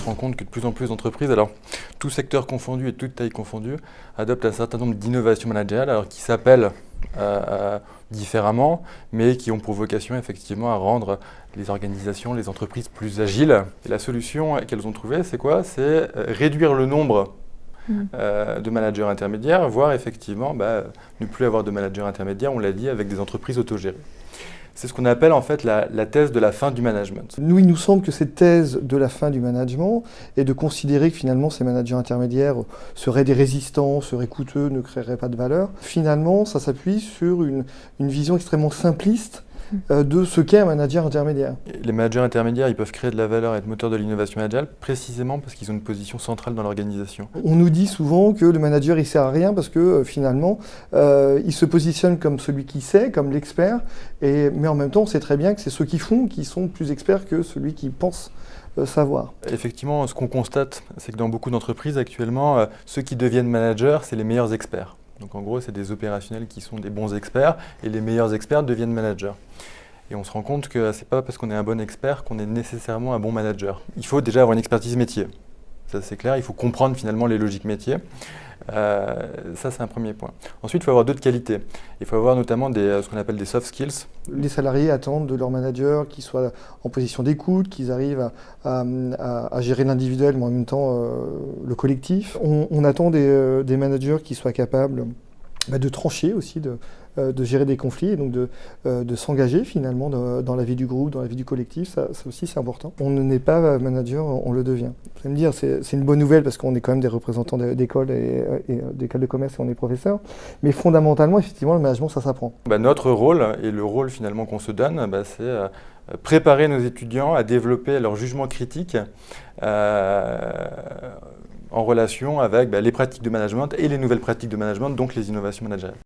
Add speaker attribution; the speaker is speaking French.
Speaker 1: rend compte que de plus en plus d'entreprises, alors tout secteur confondu et toute taille confondue, adoptent un certain nombre d'innovations managériales, alors qui s'appellent différemment, mais qui ont pour vocation effectivement à rendre les organisations, les entreprises plus agiles. Et la solution qu'elles ont trouvée, c'est quoi? C'est réduire le nombre de managers intermédiaires, voire effectivement ne plus avoir de managers intermédiaires, on l'a dit, avec des entreprises autogérées. C'est ce qu'on appelle en fait la thèse de la fin du management.
Speaker 2: Nous, il nous semble que cette thèse de la fin du management est de considérer que finalement ces managers intermédiaires seraient des résistants, seraient coûteux, ne créeraient pas de valeur. Finalement, ça s'appuie sur une vision extrêmement simpliste de ce qu'est un manager intermédiaire.
Speaker 1: Les managers intermédiaires, ils peuvent créer de la valeur et être moteurs de l'innovation agile précisément parce qu'ils ont une position centrale dans l'organisation.
Speaker 2: On nous dit souvent que le manager, il sert à rien parce que finalement, il se positionne comme celui qui sait, comme l'expert, mais en même temps, on sait très bien que c'est ceux qui font qui sont plus experts que celui qui pense savoir.
Speaker 1: Effectivement, ce qu'on constate, c'est que dans beaucoup d'entreprises actuellement, ceux qui deviennent managers, c'est les meilleurs experts. Donc en gros, c'est des opérationnels qui sont des bons experts et les meilleurs experts deviennent managers. Et on se rend compte que ce n'est pas parce qu'on est un bon expert qu'on est nécessairement un bon manager. Il faut déjà avoir une expertise métier. Ça c'est clair, il faut comprendre finalement les logiques métiers. Ça c'est un premier point. Ensuite, il faut avoir d'autres qualités. Il faut avoir notamment ce qu'on appelle des soft skills.
Speaker 2: Les salariés attendent de leur manager qu'ils soient en position d'écoute, qu'ils arrivent à gérer l'individuel mais en même temps le collectif. On attend des managers qui soient capables de trancher aussi, de gérer des conflits et donc de s'engager finalement dans la vie du groupe, dans la vie du collectif. Ça aussi c'est important. On ne n'est pas manager, on le devient. Vous allez me dire, c'est une bonne nouvelle parce qu'on est quand même des représentants d'écoles et d'écoles de commerce et on est professeurs. Mais fondamentalement, effectivement, le management, ça s'apprend.
Speaker 1: Notre rôle et le rôle finalement qu'on se donne, c'est préparer nos étudiants à développer leur jugement critique en relation avec les pratiques de management et les nouvelles pratiques de management, donc les innovations managériales.